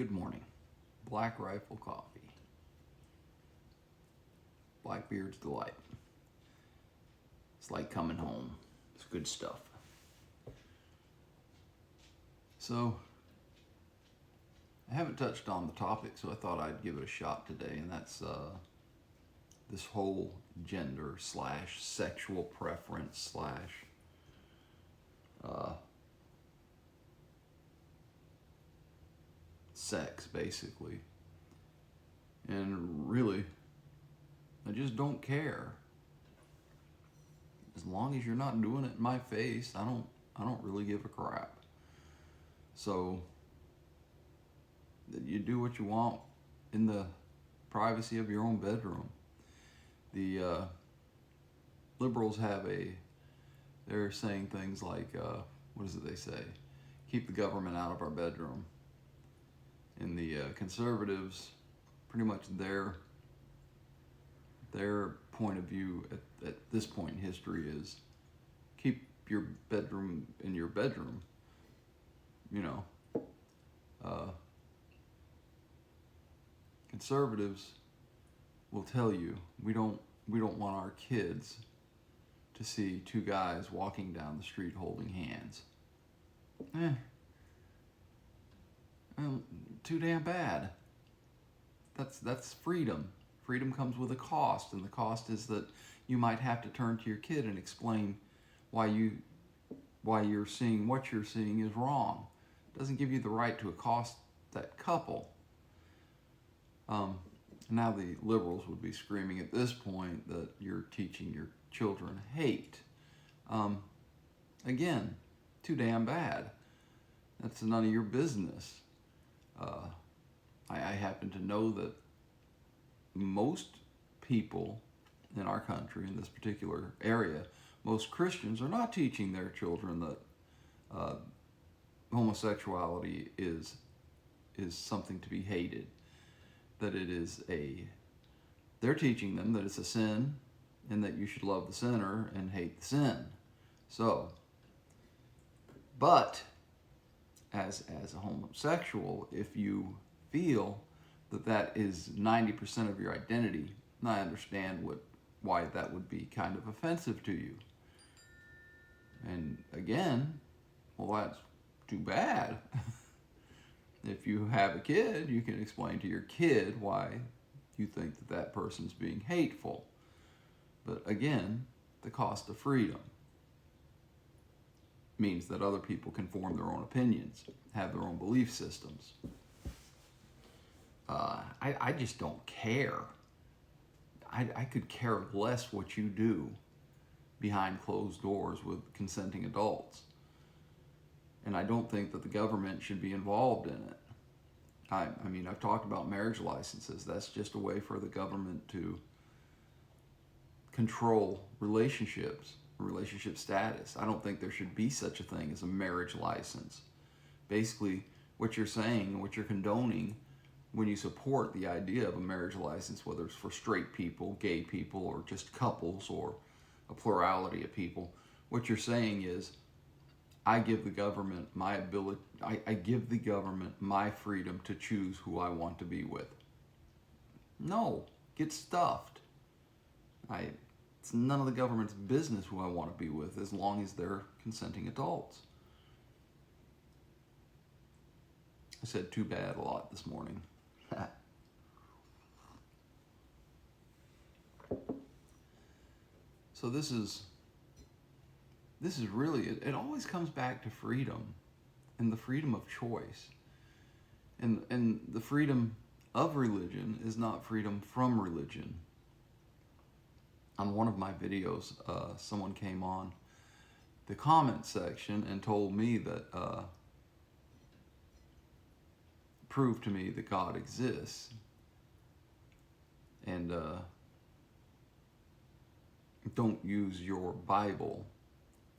Good morning. Black Rifle Coffee. Blackbeard's Delight. It's like coming home. It's good stuff. So, I haven't touched on the topic, so I thought I'd give it a shot today, and that's this whole gender / sexual preference / sex, basically. And really, I just don't care. As long as you're not doing it in my face, I don't really give a crap. So you do what you want in the privacy of your own bedroom. The liberals they're saying things like, what is it they say? Keep the government out of our bedroom. And the conservatives, pretty much their point of view at this point in history is keep your bedroom in your bedroom. You know, conservatives will tell you we don't want our kids to see two guys walking down the street holding hands. Too damn bad. That's freedom. Freedom comes with a cost, and the cost is that you might have to turn to your kid and explain why you're seeing what you're seeing is wrong. It doesn't give you the right to accost that couple. Now the liberals would be screaming at this point that you're teaching your children hate. Again, too damn bad. That's none of your business. I happen to know that most people in our country, in this particular area, most Christians are not teaching their children that homosexuality is something to be hated. That they're teaching them that it's a sin and that you should love the sinner and hate the sin. So, but as a homosexual, if you feel that is 90% of your identity, and I understand why that would be kind of offensive to you. And again, well, that's too bad. If you have a kid, you can explain to your kid why you think that person's being hateful. But again, the cost of freedom means that other people can form their own opinions, have their own belief systems. I just don't care. I could care less what you do behind closed doors with consenting adults. And I don't think that the government should be involved in it. I mean, I've talked about marriage licenses. That's just a way for the government to control relationships, relationship status. I don't think there should be such a thing as a marriage license. Basically, what you're saying, what you're condoning when you support the idea of a marriage license, whether it's for straight people, gay people, or just couples, or a plurality of people, what you're saying is, I give the government my ability, I give the government my freedom to choose who I want to be with. No, get stuffed. It's none of the government's business who I want to be with, as long as they're consenting adults. I said too bad a lot this morning. So this is really, it always comes back to freedom and the freedom of choice. And the freedom of religion is not freedom from religion. On one of my videos, someone came on the comment section and told me that, proved to me that God exists. And don't use your Bible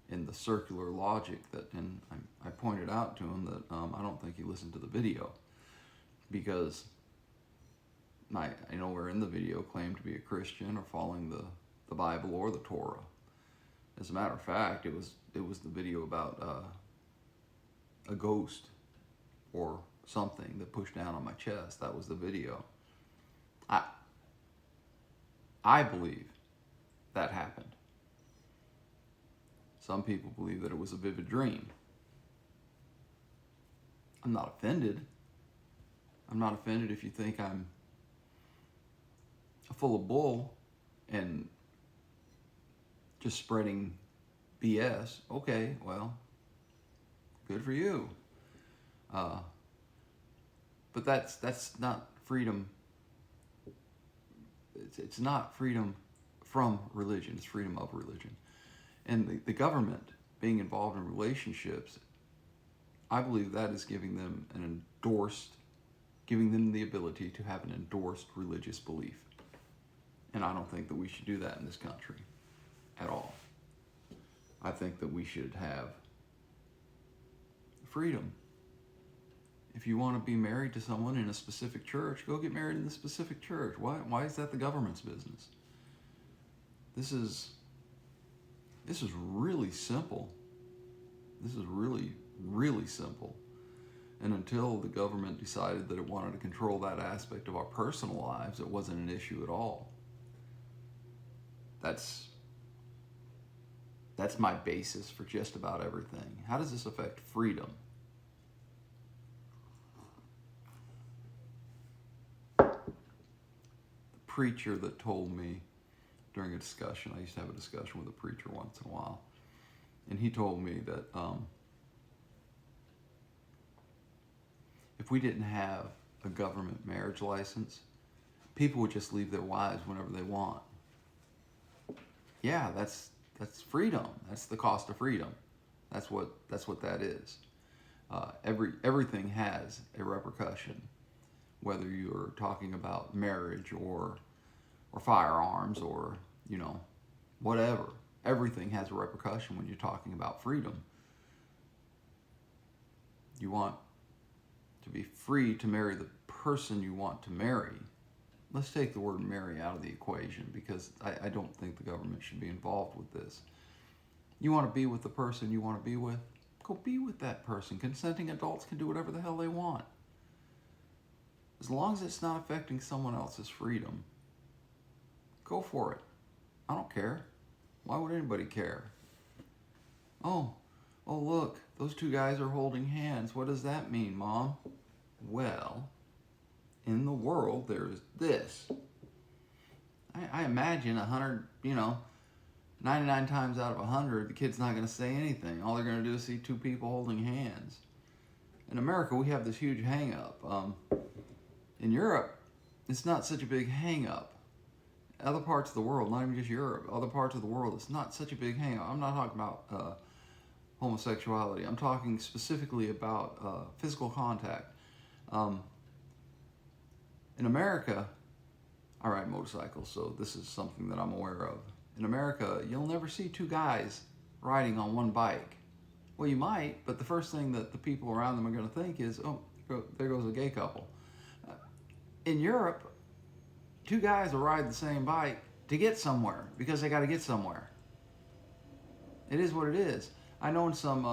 in the circular logic and I pointed out to him that I don't think he listened to the video, because I nowhere in the video claimed to be a Christian or following the Bible or the Torah. As a matter of fact, it was the video about a ghost or something that pushed down on my chest. That was the video. I I believe that happened. Some people believe that it was a vivid dream. I'm not offended. I'm not offended if you think I'm full of bull and just spreading BS. Okay, well, good for you. But that's not freedom. It's not freedom from religion. It's freedom of religion. And the government being involved in relationships, I believe that is giving them giving them the ability to have an endorsed religious belief. And I don't think that we should do that in this country at all. I think that we should have freedom. If you want to be married to someone in a specific church, go get married in the specific church. Why is that the government's business? This is really simple. This is really, really simple. And until the government decided that it wanted to control that aspect of our personal lives, it wasn't an issue at all. That's my basis for just about everything. How does this affect freedom? The preacher that told me during a discussion, I used to have a discussion with a preacher once in a while, and he told me that if we didn't have a government marriage license, people would just leave their wives whenever they want. Yeah, that's freedom. That's the cost of freedom. That's what that is. Everything has a repercussion, whether you're talking about marriage or firearms or whatever. Everything has a repercussion when you're talking about freedom. You want to be free to marry the person you want to marry. Let's take the word marry out of the equation, because I don't think the government should be involved with this. You want to be with the person you want to be with? Go be with that person. Consenting adults can do whatever the hell they want. As long as it's not affecting someone else's freedom, go for it. I don't care. Why would anybody care? Oh, look, those two guys are holding hands. What does that mean, Mom? Well, in the world, there's this. I imagine 99 times out of 100, the kid's not going to say anything. All they're going to do is see two people holding hands. In America, we have this huge hang-up. In Europe, it's not such a big hang-up. Other parts of the world, not even just Europe, other parts of the world, it's not such a big hang-up. I'm not talking about homosexuality. I'm talking specifically about physical contact. In America, I ride motorcycles, so this is something that I'm aware of. In America, you'll never see two guys riding on one bike. Well, you might, but the first thing that the people around them are going to think is, oh, there goes a gay couple. In Europe, two guys will ride the same bike to get somewhere because they got to get somewhere. It is what it is. I know in some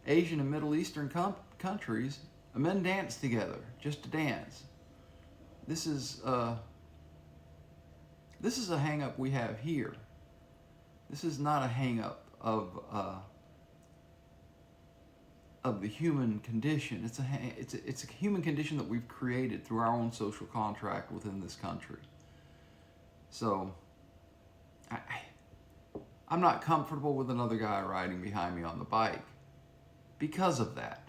Asian and Middle Eastern countries, men dance together just to dance. This is a hang-up we have here. This is not a hang-up of the human condition. It's a human condition that we've created through our own social contract within this country. So I'm not comfortable with another guy riding behind me on the bike because of that.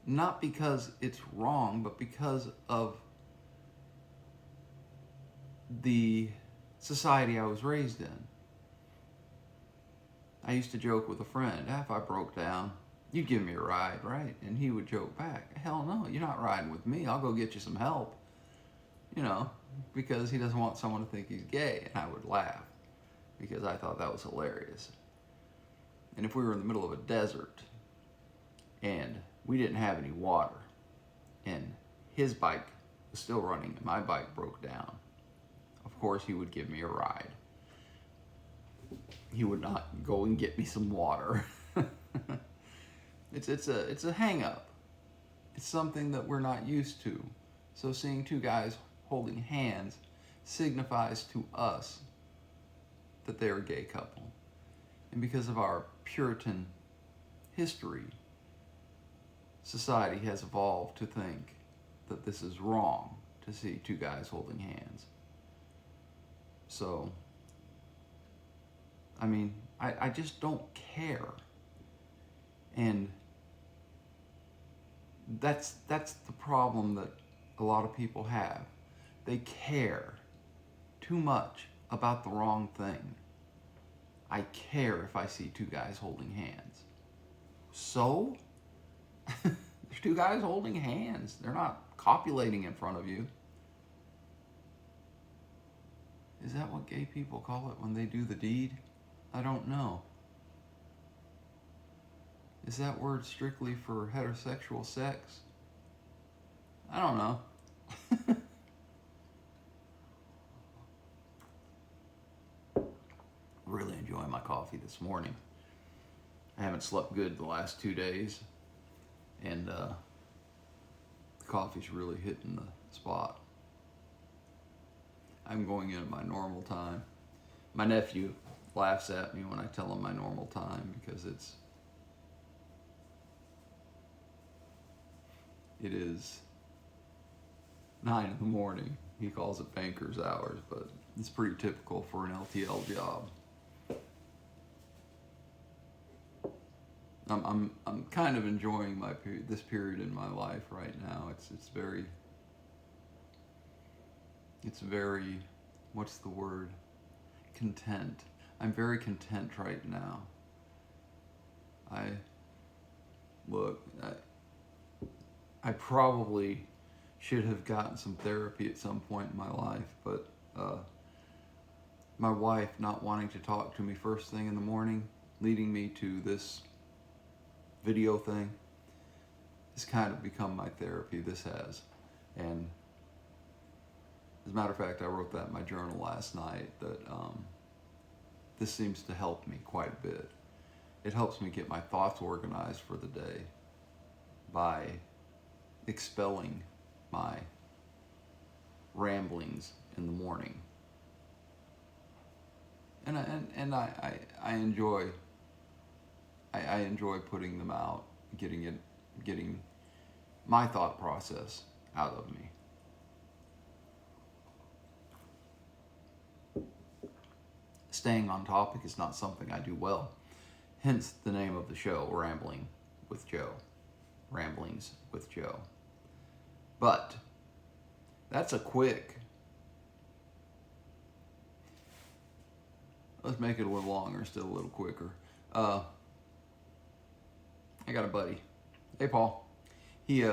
Not because it's wrong, but because of the society I was raised in. I used to joke with a friend, if I broke down, you'd give me a ride, right? And he would joke back, hell no, you're not riding with me. I'll go get you some help. Because he doesn't want someone to think he's gay. And I would laugh because I thought that was hilarious. And if we were in the middle of a desert and we didn't have any water and his bike was still running and my bike broke down, of course he would give me a ride. He would not go and get me some water. It's a hang up. It's something that we're not used to. So seeing two guys holding hands signifies to us that they're a gay couple. And because of our Puritan history, society has evolved to think that this is wrong to see two guys holding hands. So, I mean, I just don't care. And that's the problem that a lot of people have. They care too much about the wrong thing. I care if I see two guys holding hands. So, there's two guys holding hands. They're not copulating in front of you. Is that what gay people call it when they do the deed? I don't know. Is that word strictly for heterosexual sex? I don't know. Really enjoying my coffee this morning. I haven't slept good the last 2 days, and the coffee's really hitting the spot. I'm going in at my normal time. My nephew laughs at me when I tell him my normal time because it is 9 in the morning. He calls it banker's hours, but it's pretty typical for an LTL job. I'm kind of enjoying this period in my life right now. It's very, what's the word? Content. I'm very content right now. I probably should have gotten some therapy at some point in my life, but my wife not wanting to talk to me first thing in the morning, leading me to this video thing, has kind of become my therapy. This has. And as a matter of fact, I wrote that in my journal last night, that this seems to help me quite a bit. It helps me get my thoughts organized for the day by expelling my ramblings in the morning. And I enjoy putting them out, getting my thought process out of me. Staying on topic is not something I do well. Hence the name of the show, Rambling with Joe. Ramblings with Joe. But that's a quick. Let's make it a little longer, still a little quicker. I got a buddy. Hey, Paul. He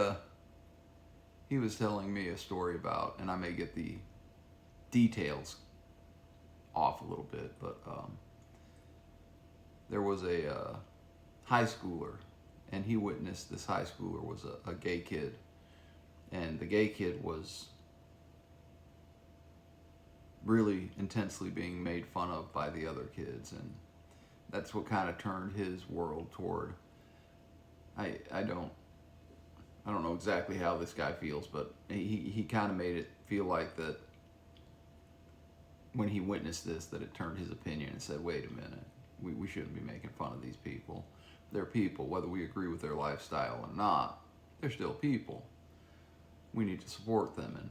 was telling me a story about, and I may get the details off a little bit, but there was a high schooler, and he witnessed this high schooler was a gay kid, and the gay kid was really intensely being made fun of by the other kids, and that's what kind of turned his world toward. I don't know exactly how this guy feels, but he kind of made it feel like that when he witnessed this, that it turned his opinion and said, wait a minute, we shouldn't be making fun of these people. They're people, whether we agree with their lifestyle or not, they're still people. We need to support them, and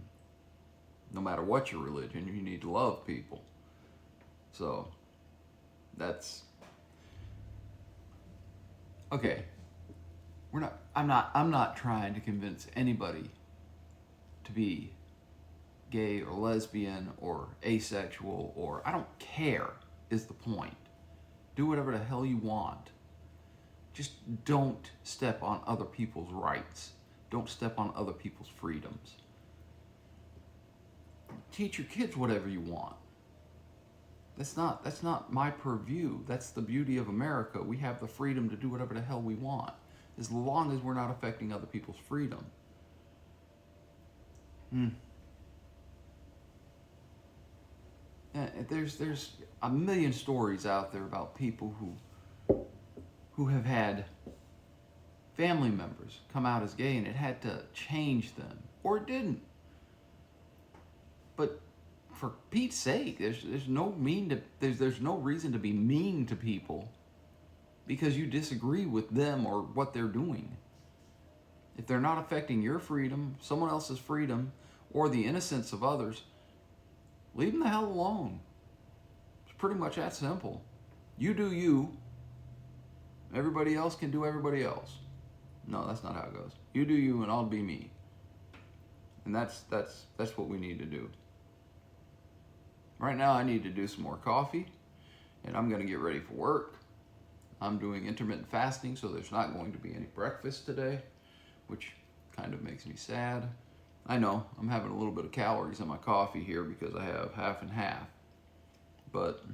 no matter what your religion, you need to love people. So that's okay. I'm not trying to convince anybody to be gay or lesbian or asexual, or I don't care is the point. Do whatever the hell you want. Just don't step on other people's rights. Don't step on other people's freedoms. Teach your kids whatever you want. That's not my purview. That's the beauty of America. We have the freedom to do whatever the hell we want, as long as we're not affecting other people's freedom. There's a million stories out there about people who have had family members come out as gay and it had to change them, or it didn't. But for Pete's sake, there's no reason to be mean to people because you disagree with them or what they're doing. If they're not affecting your freedom, someone else's freedom, or the innocence of others, leave them the hell alone. It's pretty much that simple. You do you. Everybody else can do everybody else. No, that's not how it goes. You do you and I'll be me. And that's what we need to do. Right now I need to do some more coffee and I'm going to get ready for work. I'm doing intermittent fasting, so there's not going to be any breakfast today, which kind of makes me sad. I know I'm having a little bit of calories in my coffee here because I have half and half. But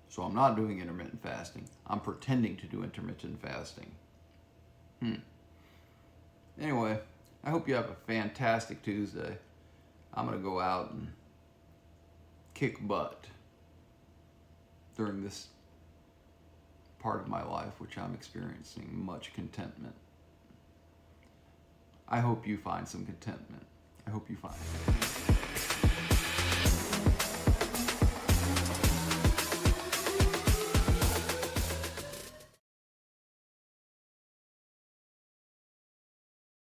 so I'm not doing intermittent fasting. I'm pretending to do intermittent fasting. Anyway, I hope you have a fantastic Tuesday. I'm going to go out and kick butt during this part of my life, which I'm experiencing much contentment. I hope you find some contentment. I hope you find it.